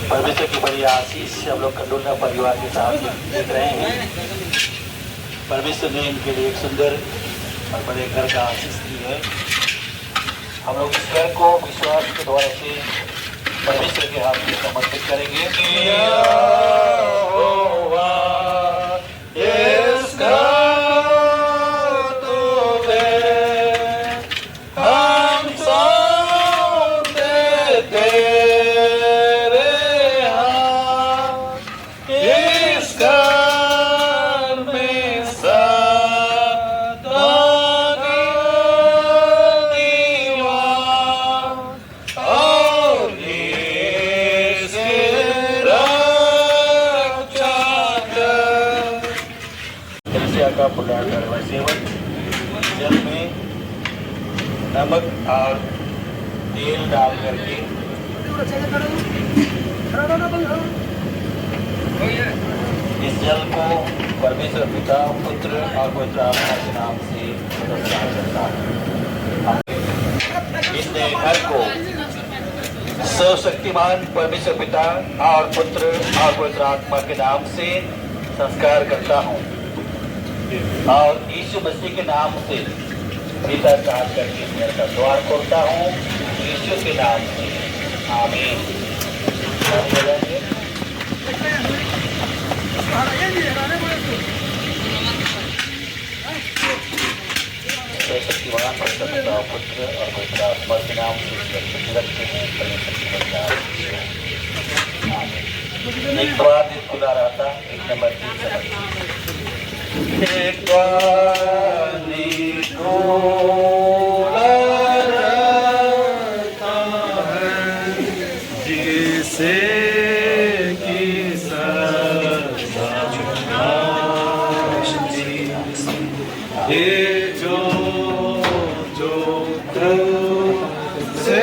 परमेश्वर की बड़ी आशीष हम लोग कंडोला परिवार के साथ देख रहे हैं। परमेश्वर ने इनके लिए एक सुंदर और बड़े घर का आशीष दी है। हम लोग इस घर को विश्वास के द्वारा से परमेश्वर के हाथ में समर्पित करेंगे। का बुलाकर सेवन जल में नमक और तेल डाल करके इस जल को परमेश्वर पिता पुत्र और पवित्र आत्मा के नाम से नमस्कार करता है। इस घर को सर्वशक्तिमान परमेश्वर पिता और पुत्र और पवित्र आत्मा के नाम से संस्कार करता हूँ और यीशु मसीह के नाम से पिता चाह करके घर का द्वार खोलता हूँ यीशु के नाम से। आमीन। शक्तिवान पिता पुत्र और पवित्र आत्मा के नाम से रखते हैं। एक बार खुला रहता, एक नंबर 3 एक जिसे की ये जो से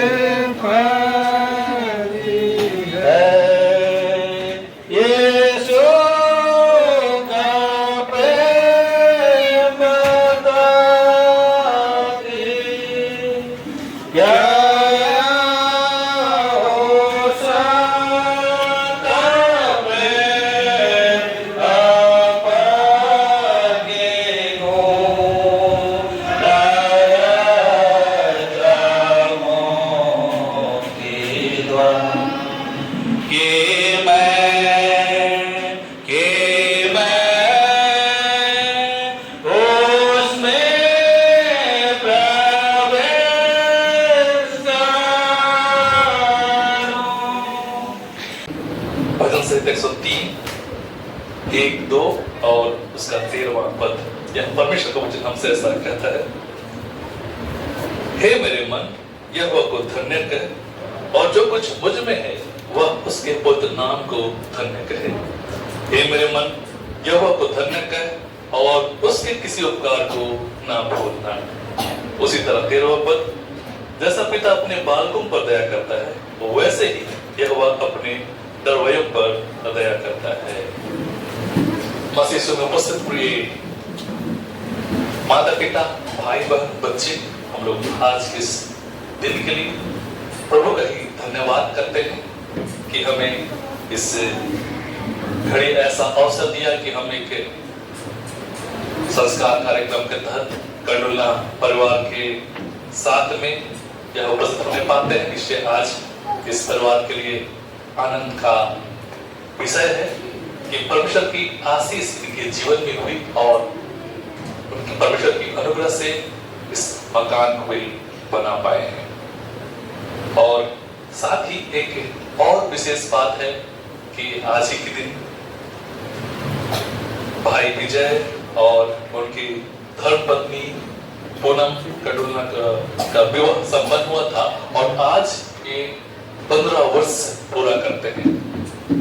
भजन संहिता 103 1-2 और उसका 13वां पद यह परमेश्वर का वचन हमसे ऐसा कहता है। हे मेरे मन यहोवा को धन्य कह और जो कुछ मुझ में है वह उसके पवित्र नाम को धन्य कहे। हे मेरे मन यहोवा को धन्य कह और उसके किसी उपकार को ना भूलना। उसी तरह 13वां पद जैसा पिता अपने बालकों पर दया करता है वैसे ही यहोवा अपने दरवायों पर दया करता है। मसीह में उपस्थित प्रिय माता पिता भाई बहन बच्चे, हम लोग आज इस दिन के लिए प्रभु का ही धन्यवाद करते हैं कि हमें इस घड़ी ऐसा अवसर दिया कि हम एक संस्कार कार्यक्रम के तहत कंडोला परिवार के साथ में यह उपस्थित होने पाते हैं। निश्चय आज इस परिवार के लिए आनंद का विषय है कि परमेश्वर की आशीष इनके जीवन में हुई और उनकी परमेश्वर की अनुग्रह से इस मकान को भी बना पाए हैं। और साथ ही एक और विशेष बात है कि आज ही के दिन भाई विजय और उनकी धर्मपत्नी पूनम कंडोला का विवाह संपन्न हुआ था और आज ये 15 वर्ष पूरा करते हैं।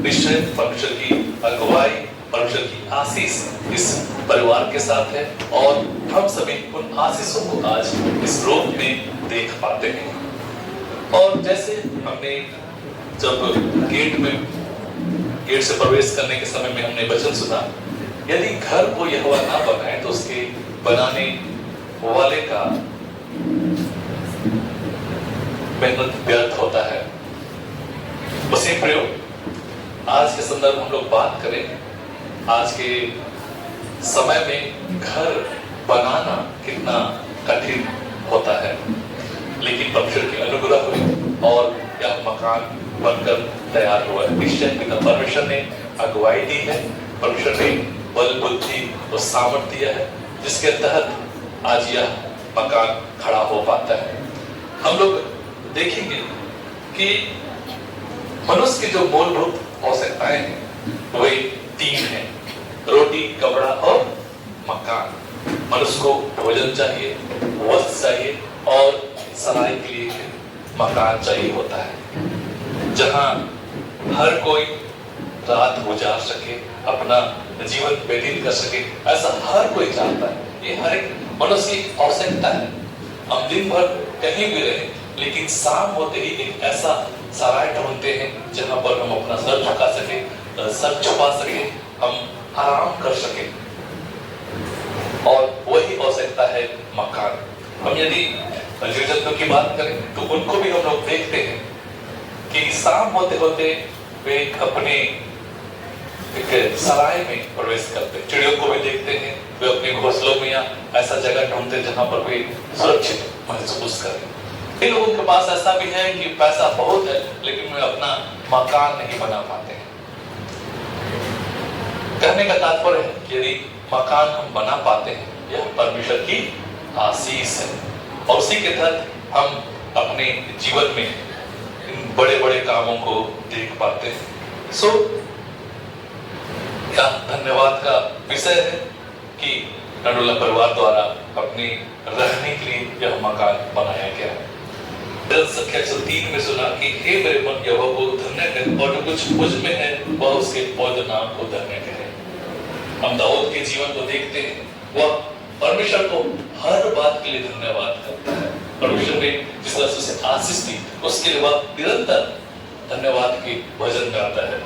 निश्चय परमेश्वर की अगुवाई परमेश्वर की आशीष इस परिवार के साथ है और हम सभी उन आशीषों को आज इस रूप में देख पाते हैं। और जैसे हमने जब गेट से प्रवेश करने के समय में हमने वचन सुना, यदि घर को यहोवा ना बनाए तो उसके बनाने वाले का मेहनत व्यर्थ होता है। बस प्रियो आज के संदर्भ हम लोग बात करें, आज के समय में घर बनाना कितना कठिन होता है, लेकिन परमेश्वर की अनुग्रह हुई और यह मकान बनकर तैयार हुआ है। निश्चय पिता परमेश्वर ने अगुवाई दी है, परमेश्वर ने बल बुद्धि और सामर्थ्य दिया है, जिसके तहत आज यह मकान खड़ा हो पाता है। हम लोग देखेंगे कि मनुष्य की जो मूलभूत आवश्यकताएं हैं वही 3 हैं: रोटी, कपड़ा और मकान। मनुष्य को भोजन चाहिए, वस्त्र चाहिए और सराय के लिए मकान चाहिए होता है, जहां हर कोई रात गुजार सके, अपना जीवन व्यतीत कर सके, ऐसा हर कोई चाहता है। ये हर एक मनुष्य की आवश्यकता है। हम दिन भर कहीं भी रहे, लेकिन शाम होते ही एक ऐसा सराय ढूंढते हैं जहां पर हम अपना सर झुका सके, सर छुपा सके, हम आराम कर सके, और वही आवश्यकता है मकान। हम यदि जीव-जंतु की बात करें तो उनको भी हम लोग देखते हैं कि शाम होते होते वे अपने एक सराय में प्रवेश करते हैं। चिड़ियों को भी देखते हैं, वे अपने घोंसलों में या ऐसा जगह ढूंढते हैं जहां पर वे सुरक्षित महसूस करें। कई लोगों के पास ऐसा भी है कि पैसा बहुत है, लेकिन वे अपना मकान नहीं बना पाते हैं। कहने का तात्पर्य है कि यदि मकान हम बना पाते हैं, यह परमेश्वर की आशीष है, और उसी के तहत हम अपने जीवन में इन बड़े बड़े कामों को देख पाते हैं। सो यह धन्यवाद का विषय है कि नडुल्ला परिवार द्वारा अपने रहने के लिए यह मकान बनाया गया है। संख्या 103 में सुना कि हे मेरे मन यहोवा को धन्य कह, और जो कुछ मुझ में है वह उसके पवित्र नाम को धन्य कहे। हम दाऊद के जीवन को देखते हैं, वह परमेश्वर को हर बात के लिए धन्यवाद करता है। परमेश्वर ने जिस तरह से उसे आशीष दी, उसके लिए वह निरंतर धन्यवाद के भजन गाता है,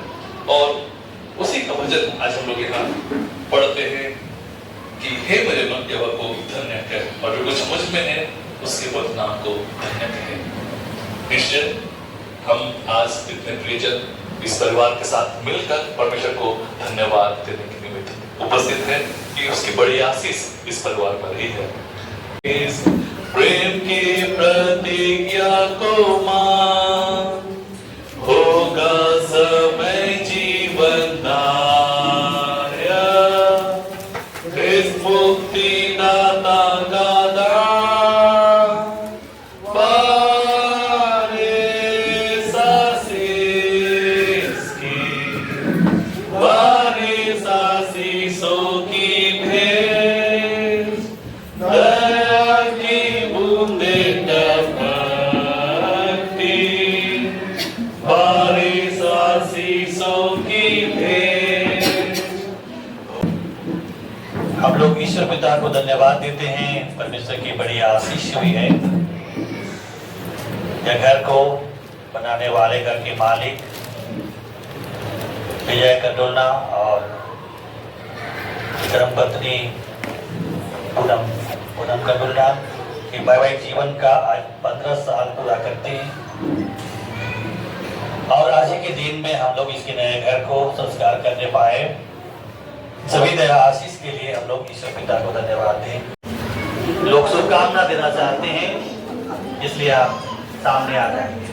और उसी का भजन आज हम लोग यहाँ पढ़ते हैं कि हे मेरे मन यहोवा को धन्य कह, और जो कुछ मुझ में है उसके पवित्र नाम को धन्य कहे। निश्चय हम आज इतने प्रियजन इस परिवार के साथ मिलकर परमेश्वर को धन्यवाद देने के निमित्त उपस्थित है कि उसकी बड़ी आशीष इस परिवार पर रही है। इस प्रेम की प्रतिज्ञा को मान, होगा समय जीवन दाया, इस मुक्ति दाता का हम लोग ईश्वर पिता को धन्यवाद देते हैं, परमेश्वर की बड़ी आशीष हुई है। यह घर को बनाने वाले घर के मालिक विजय कंडोलना और धर्मपत्नी पूनम कंडोलना के वैवाहिक जीवन का आज 15 साल पूरा करते हैं, और आज के दिन में हम लोग इसके नए घर को संस्कार करने पाए। सभी दया आशीष के लिए हम लोग ईश्वर पिता को धन्यवाद दें। लोग शुभकामना देना चाहते हैं, इसलिए आप सामने आ जाएंगे।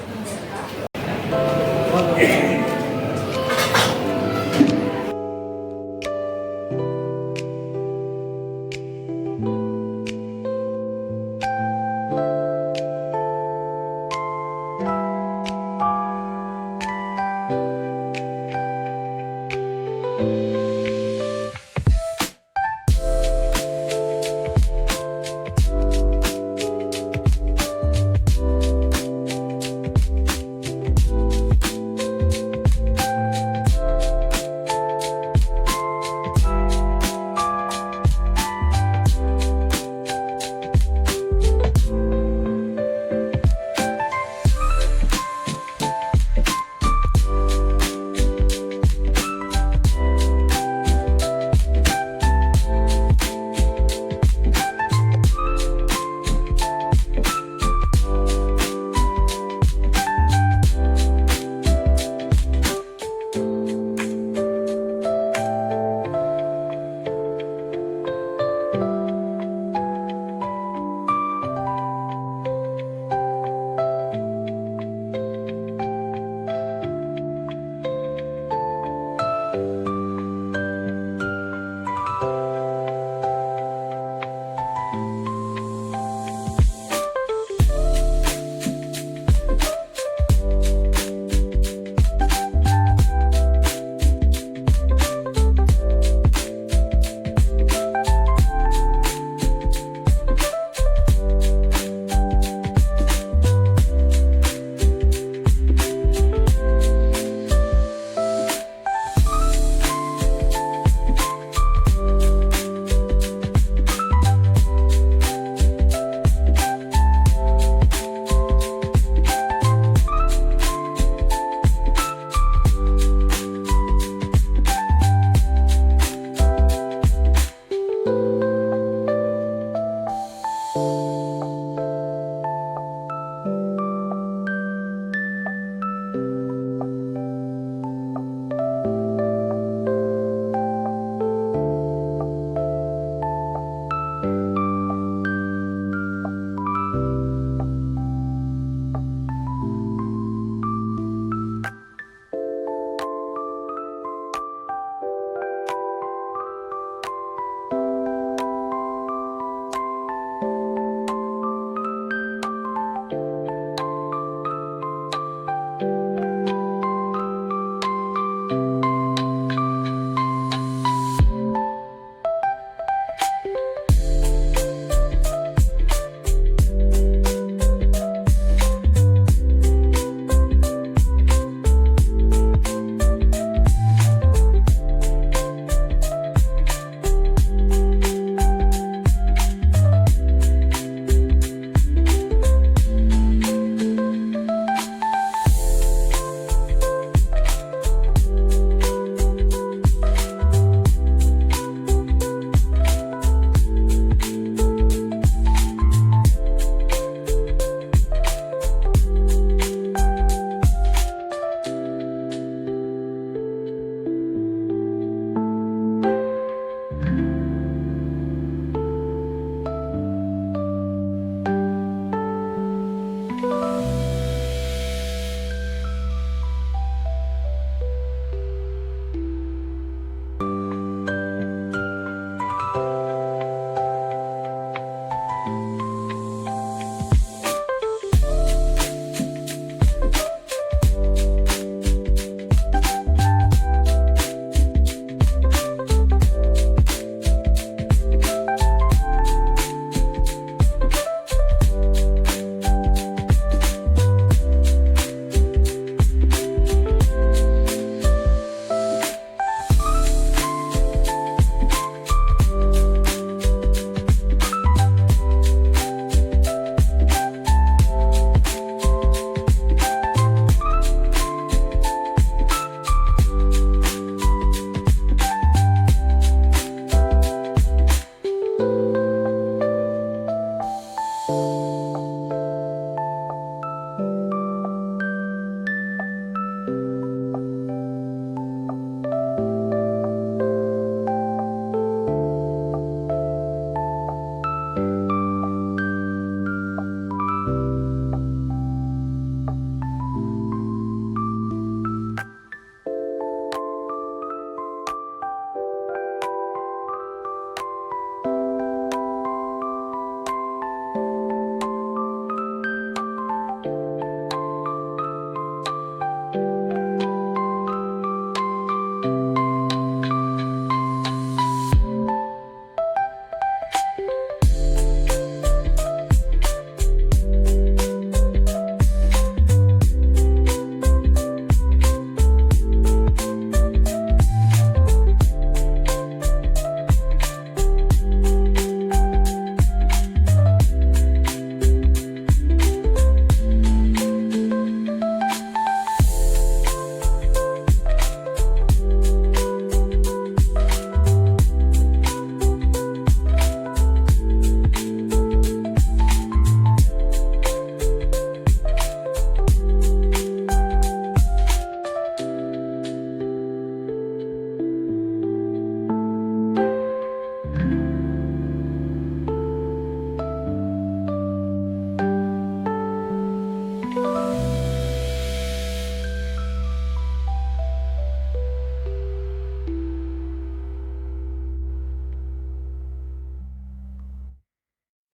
हैं।